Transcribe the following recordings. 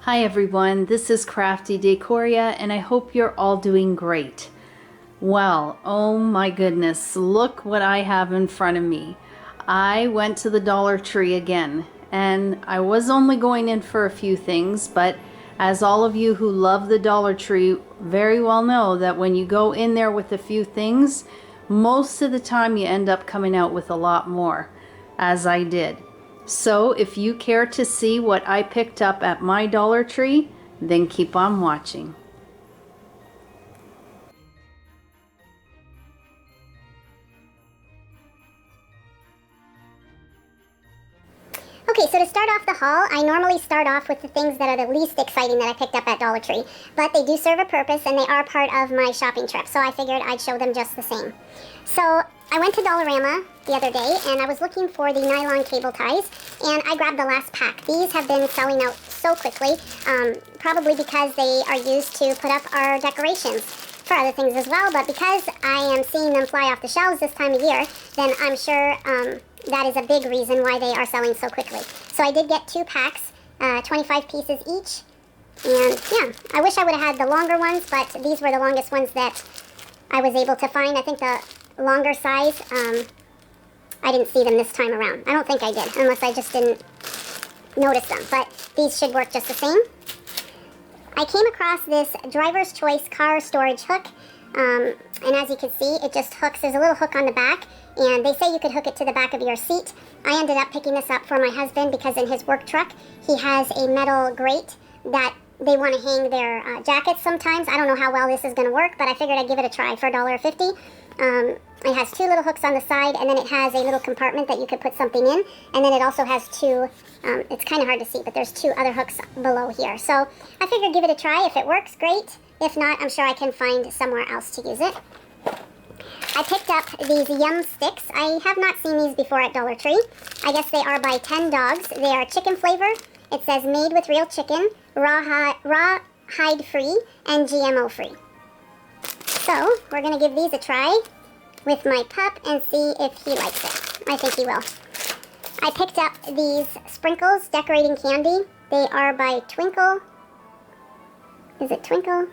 Hi everyone, this is Crafty Decoria and I hope you're all doing great. Well, oh my goodness, look what I have in front of me. I went to the Dollar Tree again and I was only going in for a few things, but as all of you who love the Dollar Tree very well know that when you go in there with a few things, most of the time you end up coming out with a lot more, as I did. So if you care to see what I picked up at my Dollar Tree, then keep on watching. Okay, so to start off the haul, I normally start off with the things that are the least exciting that I picked up at Dollar Tree. But they do serve a purpose and they are part of my shopping trip, so I figured I'd show them just the same. So I went to Dollarama the other day and I was looking for the nylon cable ties and I grabbed the last pack. These have been selling out so quickly, probably because they are used to put up our decorations for other things as well, but because I am seeing them fly off the shelves this time of year, then I'm sure that is a big reason why they are selling so quickly. So I did get 2 packs, 25 pieces each, and yeah, I wish I would have had the longer ones, but these were the longest ones that I was able to find. I think the longer size, I didn't see them this time around. I don't think I did, unless I just didn't notice them, but these should work just the same. I came across this Driver's Choice car storage hook, and as you can see, it just hooks. There's a little hook on the back, and they say you could hook it to the back of your seat. I ended up picking this up for my husband because in his work truck, he has a metal grate that they want to hang their jackets sometimes. I don't know how well this is going to work, but I figured I'd give it a try for $1.50. It has 2 little hooks on the side, and then it has a little compartment that you could put something in, and then it also has 2, it's kind of hard to see, but there's 2 other hooks below here. So I figured give it a try. If it works, great. If not, I'm sure I can find somewhere else to use it. I picked up these Yum Sticks. I have not seen these before at Dollar Tree. I guess they are by 10 Dogs. They are chicken flavor. It says made with real chicken, raw hide free, and GMO free. So we're going to give these a try with my pup and see if he likes it. I think he will. I picked up these Sprinkles decorating candy. They are by Twinkle. Is it Twinkle?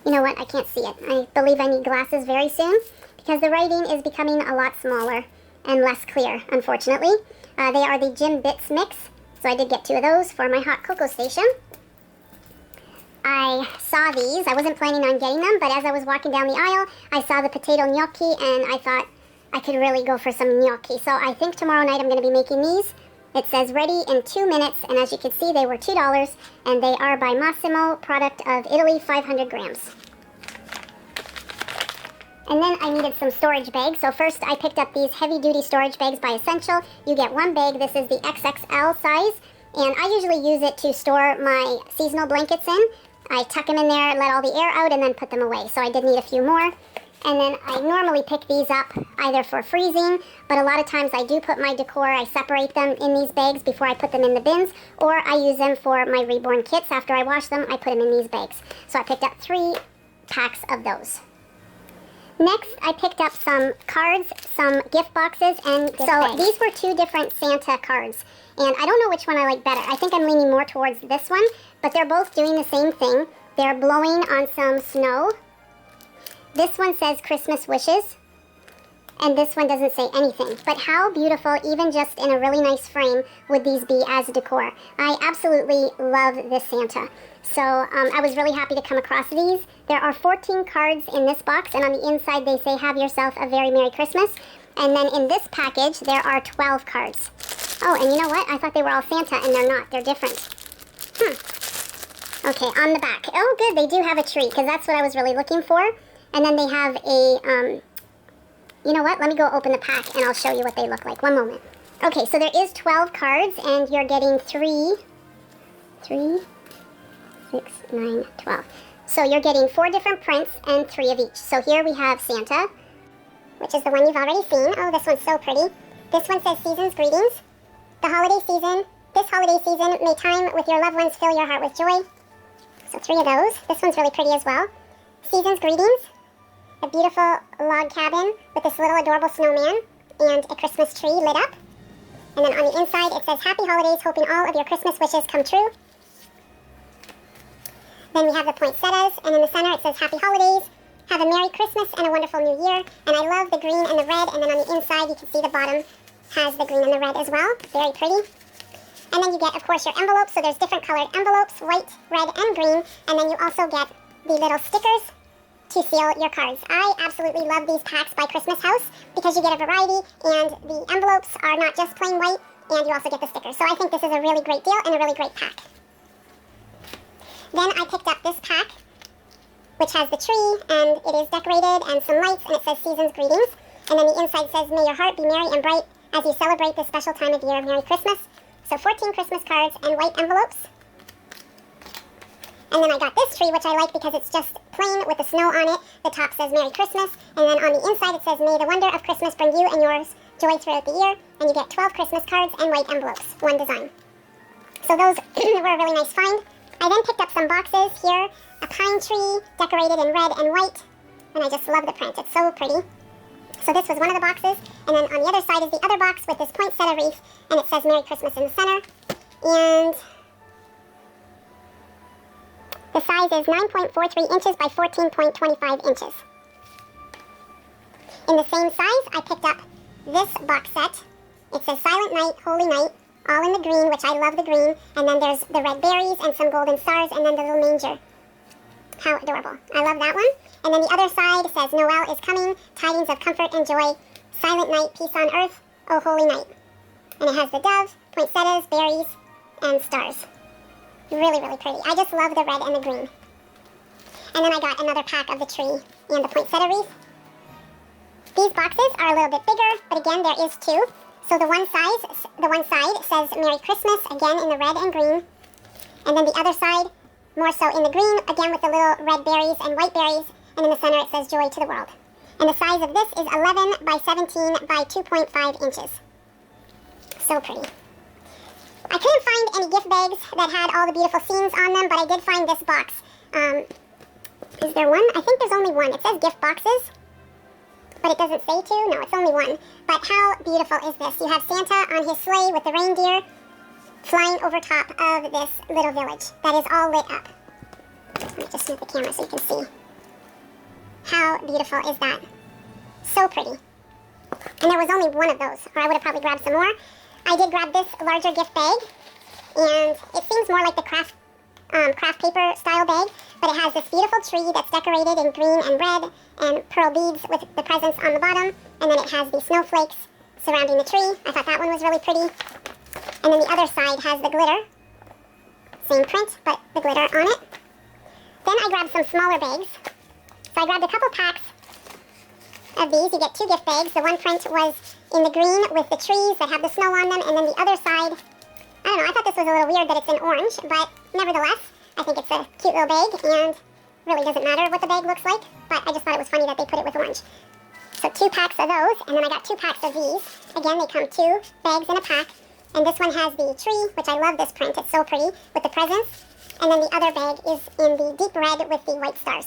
You know what? I can't see it. I believe I need glasses very soon because the writing is becoming a lot smaller and less clear, unfortunately. They are the Jim Bits Mix, so I did get 2 of those for my hot cocoa station. I saw these. I wasn't planning on getting them, but as I was walking down the aisle, I saw the potato gnocchi, and I thought I could really go for some gnocchi. So I think tomorrow night I'm going to be making these. It says ready in 2 minutes, and as you can see, they were $2, and they are by Massimo, product of Italy, 500 grams. And then I needed some storage bags. So first I picked up these heavy-duty storage bags by Essential. You get 1 bag. This is the XXL size, and I usually use it to store my seasonal blankets in. I tuck them in there, let all the air out, and then put them away. So I did need a few more. And then I normally pick these up either for freezing, but a lot of times I do put my decor, I separate them in these bags before I put them in the bins, or I use them for my reborn kits. After I wash them, I put them in these bags. So I picked up 3 packs of those. Next, I picked up some cards, some gift boxes, and so these were 2 different Santa cards. And I don't know which one I like better. I think I'm leaning more towards this one, but they're both doing the same thing. They're blowing on some snow. This one says Christmas wishes, and this one doesn't say anything. But how beautiful, even just in a really nice frame, would these be as decor? I absolutely love this Santa. So I was really happy to come across these. There are 14 cards in this box, and on the inside they say, have yourself a very Merry Christmas. And then in this package, there are 12 cards. Oh, and you know what? I thought they were all Santa, and they're not. They're different. Okay, on the back. Oh, good. They do have a tree, because that's what I was really looking for. And then they have a, you know what? Let me go open the pack, and I'll show you what they look like. One moment. Okay, so there is 12 cards, and you're getting 3, 6, 9, 12. So you're getting 4 different prints and 3 of each. So here we have Santa, which is the one you've already seen. Oh, this one's so pretty. This one says Season's Greetings. The holiday season, this holiday season, may time with your loved ones fill your heart with joy. So 3 of those. This one's really pretty as well. Season's Greetings. A beautiful log cabin with this little adorable snowman and a Christmas tree lit up. And then on the inside it says, Happy Holidays, hoping all of your Christmas wishes come true. Then we have the poinsettias, and in the center it says Happy Holidays, have a Merry Christmas and a Wonderful New Year. And I love the green and the red, and then on the inside you can see the bottom has the green and the red as well. Very pretty. And then you get, of course, your envelopes. So there's different colored envelopes, white, red, and green. And then you also get the little stickers to seal your cards. I absolutely love these packs by Christmas House because you get a variety, and the envelopes are not just plain white, and you also get the stickers. So I think this is a really great deal and a really great pack. Then I picked up this pack, which has the tree, and it is decorated, and some lights, and it says Season's Greetings. And then the inside says, May your heart be merry and bright as you celebrate this special time of year. Merry Christmas. So 14 Christmas cards and white envelopes. And then I got this tree, which I like because it's just plain with the snow on it. The top says Merry Christmas, and then on the inside it says, May the wonder of Christmas bring you and yours joy throughout the year. And you get 12 Christmas cards and white envelopes, one design. So those were a really nice find. I then picked up some boxes here. A pine tree decorated in red and white, and I just love the print. It's so pretty. So this was one of the boxes, and then on the other side is the other box with this poinsettia wreath, and it says Merry Christmas in the center. And the size is 9.43 inches by 14.25 inches. In the same size, I picked up this box set. It says Silent Night, Holy Night, all in the green, which I love the green, and then there's the red berries and some golden stars, and then the little manger. How adorable. I love that one. And then the other side says, Noel is coming, tidings of comfort and joy, silent night, peace on earth, oh holy night. And it has the dove, poinsettias, berries, and stars. Really, really pretty. I just love the red and the green. And then I got another pack of the tree and the poinsettia wreath. These boxes are a little bit bigger, but again, there is two. So the one side says Merry Christmas, again in the red and green. And then the other side, more so in the green, again with the little red berries and white berries, and in the center it says Joy to the World. And the size of this is 11 by 17 by 2.5 inches. So pretty. I couldn't find any gift bags that had all the beautiful scenes on them, but I did find this box. Is there one? I think there's only one. It says gift boxes, but it doesn't say two. No, it's only one. But how beautiful is this? You have Santa on his sleigh with the reindeer flying over top of this little village that is all lit up. Let me just move the camera so you can see. How beautiful is that? So pretty. And there was only one of those, or I would have probably grabbed some more. I did grab this larger gift bag, and it seems more like the craft paper style bag, but it has this beautiful tree that's decorated in green and red and pearl beads with the presents on the bottom, and then it has the snowflakes surrounding the tree. I thought that one was really pretty. And then the other side has the glitter. Same print, but the glitter on it. Then I grabbed some smaller bags. So I grabbed a couple packs of these. You get two gift bags. The one print was in the green with the trees that have the snow on them. And then the other side, I don't know, I thought this was a little weird that it's in orange. But nevertheless, I think it's a cute little bag. And really doesn't matter what the bag looks like. But I just thought it was funny that they put it with orange. So two packs of those. And then I got two packs of these. Again, they come two bags in a pack. And this one has the tree, which I love this print. It's so pretty, with the presents. And then the other bag is in the deep red with the white stars.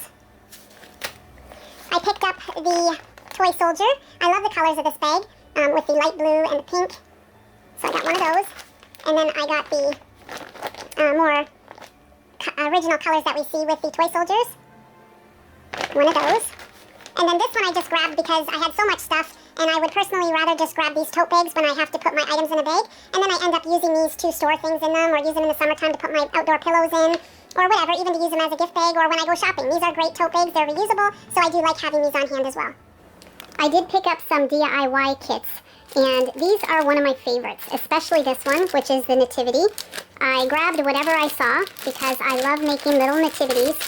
I picked up the toy soldier. I love the colors of this bag, with the light blue and the pink. So I got one of those. And then I got the more original colors that we see with the toy soldiers. One of those. And then this one I just grabbed because I had so much stuff, and I would personally rather just grab these tote bags when I have to put my items in a bag. And then I end up using these to store things in them, or use them in the summertime to put my outdoor pillows in, or whatever, even to use them as a gift bag, or when I go shopping. These are great tote bags. They're reusable, so I do like having these on hand as well. I did pick up some DIY kits, and these are one of my favorites, especially this one, which is the nativity. I grabbed whatever I saw because I love making little nativities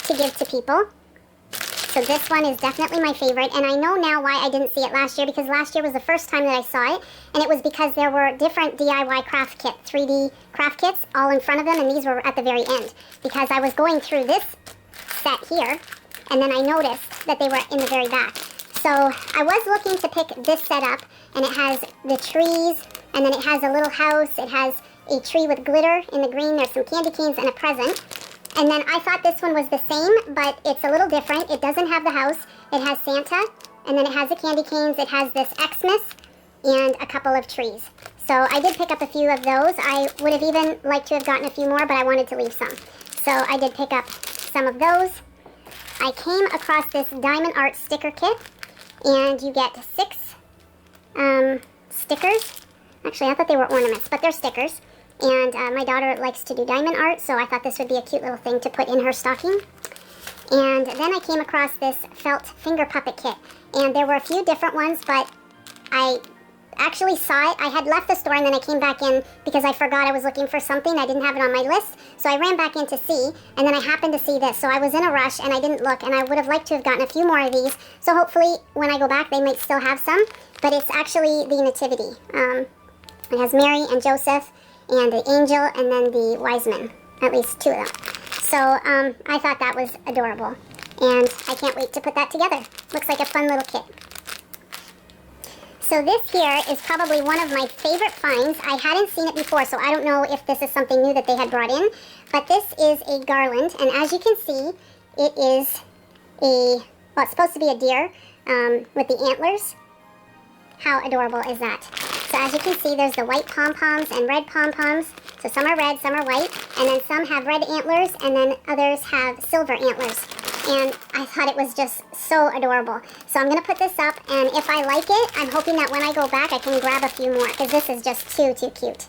to give to people. So this one is definitely my favorite, and I know now why I didn't see it last year, because last year was the first time that I saw it, and it was because there were different DIY craft kits, 3D craft kits, all in front of them, and these were at the very end, because I was going through this set here, and then I noticed that they were in the very back. So I was looking to pick this set up, and it has the trees, and then it has a little house, it has a tree with glitter in the green, there's some candy canes and a present. And then I thought this one was the same, but it's a little different. It doesn't have the house. It has Santa, and then it has the candy canes. It has this Xmas and a couple of trees. So I did pick up a few of those. I would have even liked to have gotten a few more, but I wanted to leave some. So I did pick up some of those. I came across this Diamond Art sticker kit, and you get 6 stickers. Actually, I thought they were ornaments, but they're stickers. And my daughter likes to do diamond art, so I thought this would be a cute little thing to put in her stocking. And then I came across this felt finger puppet kit. And there were a few different ones, but I actually saw it. I had left the store and then I came back in because I forgot I was looking for something. I didn't have it on my list. So I ran back in to see, and then I happened to see this. So I was in a rush and I didn't look, and I would have liked to have gotten a few more of these. So hopefully when I go back they might still have some. But it's actually the Nativity. It has Mary and Joseph and the angel and then the wise men. At least 2 of them. So I thought that was adorable. And I can't wait to put that together. Looks like a fun little kit. So this here is probably one of my favorite finds. I hadn't seen it before, so I don't know if this is something new that they had brought in. But this is a garland, and as you can see, it is well, it's supposed to be a deer with the antlers. How adorable is that? So as you can see, there's the white pom-poms and red pom-poms. So some are red, some are white, and then some have red antlers, and then others have silver antlers. And I thought it was just so adorable. So I'm going to put this up, and if I like it, I'm hoping that when I go back, I can grab a few more, because this is just too cute.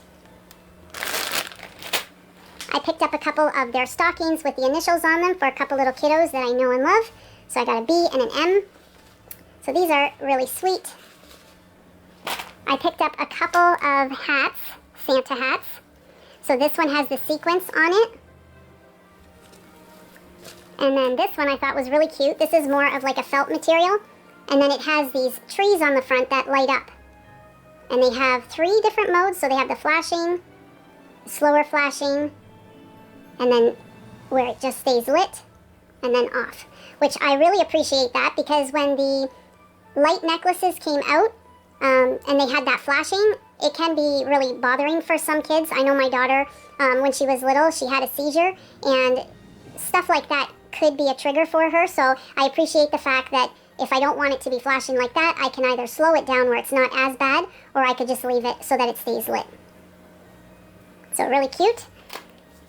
I picked up a couple of their stockings with the initials on them for a couple little kiddos that I know and love. So I got a B and an M. So these are really sweet. I picked up a couple of hats, Santa hats. So this one has the sequence on it. And then this one I thought was really cute. This is more of like a felt material. And then it has these trees on the front that light up. And they have 3 different modes. So they have the flashing, slower flashing, and then where it just stays lit, and then off. Which I really appreciate that, because when the light necklaces came out, and they had that flashing, it can be really bothering for some kids. I know my daughter, when she was little, she had a seizure, and stuff like that could be a trigger for her. So I appreciate the fact that if I don't want it to be flashing like that, I can either slow it down where it's not as bad, or I could just leave it so that it stays lit. So really cute.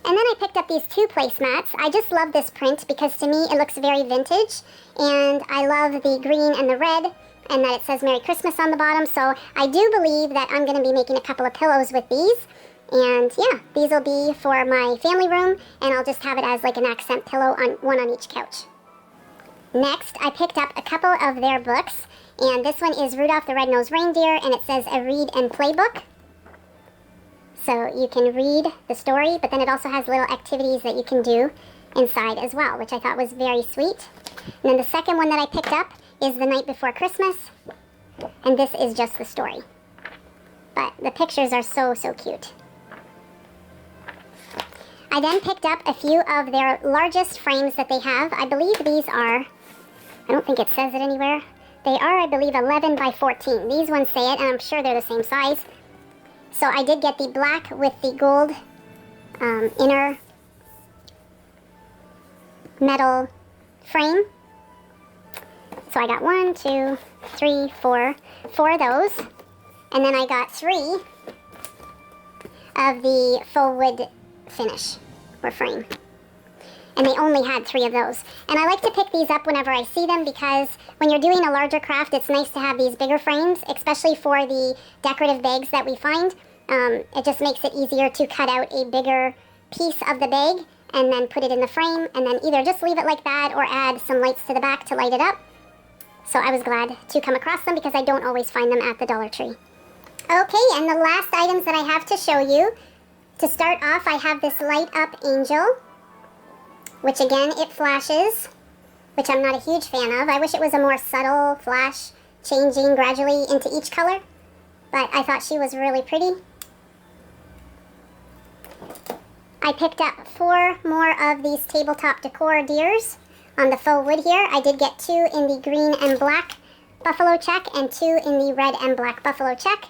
And then I picked up these 2 placemats. I just love this print because to me it looks very vintage, and I love the green and the red, and that it says Merry Christmas on the bottom. So I do believe that I'm going to be making a couple of pillows with these. And yeah, these will be for my family room, and I'll just have it as like an accent pillow, on one on each couch. Next, I picked up a couple of their books, and this one is Rudolph the Red-Nosed Reindeer, and it says a read and play book. So you can read the story, but then it also has little activities that you can do inside as well, which I thought was very sweet. And then the second one that I picked up is The Night Before Christmas, and this is just the story. But the pictures are so cute. I then picked up a few of their largest frames that they have. I believe these are, I don't think it says it anywhere. They are, I believe, 11 by 14. These ones say it, and I'm sure they're the same size. So I did get the black with the gold inner metal frame. So I got 1, 2, 3, 4 of those. And then I got 3 of the faux wood finish or frame. And they only had 3 of those. And I like to pick these up whenever I see them, because when you're doing a larger craft, it's nice to have these bigger frames, especially for the decorative bags that we find. It just makes it easier to cut out a bigger piece of the bag and then put it in the frame, and then either just leave it like that or add some lights to the back to light it up. So I was glad to come across them because I don't always find them at the Dollar Tree. Okay, and the last items that I have to show you. To start off, I have this light up angel, which again, it flashes, which I'm not a huge fan of. I wish it was a more subtle flash, changing gradually into each color, but I thought she was really pretty. I picked up 4 more of these tabletop decor deers on the faux wood here. I did get 2 in the green and black buffalo check and 2 in the red and black buffalo check.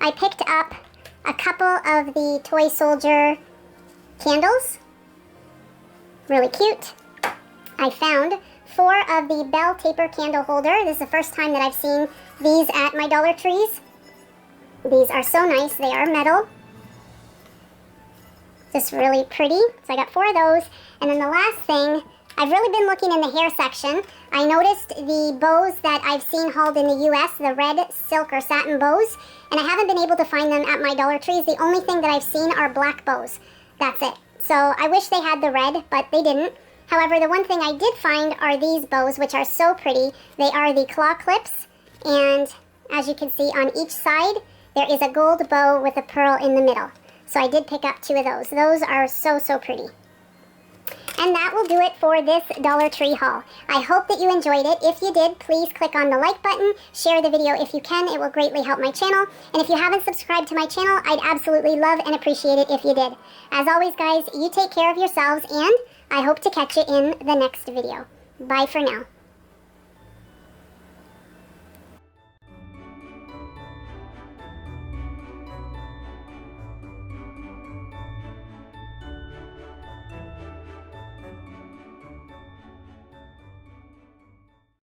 I picked up a couple of the toy soldier candles. Really cute. I found 4 of the bell taper candle holder. This is the first time that I've seen these at my Dollar Trees. These are so nice. They are metal. Just really pretty. So I got 4 of those. And then the last thing, I've really been looking in the hair section. I noticed the bows that I've seen hauled in the US, the red silk or satin bows, and I haven't been able to find them at my Dollar Trees. The only thing that I've seen are black bows. That's it. So I wish they had the red, but they didn't. However, the one thing I did find are these bows, which are so pretty. They are the claw clips, and as you can see on each side, there is a gold bow with a pearl in the middle. So I did pick up 2 of those. Those are so, so pretty. And that will do it for this Dollar Tree haul. I hope that you enjoyed it. If you did, please click on the like button, share the video if you can. It will greatly help my channel. And if you haven't subscribed to my channel, I'd absolutely love and appreciate it if you did. As always, guys, you take care of yourselves, and I hope to catch you in the next video. Bye for now.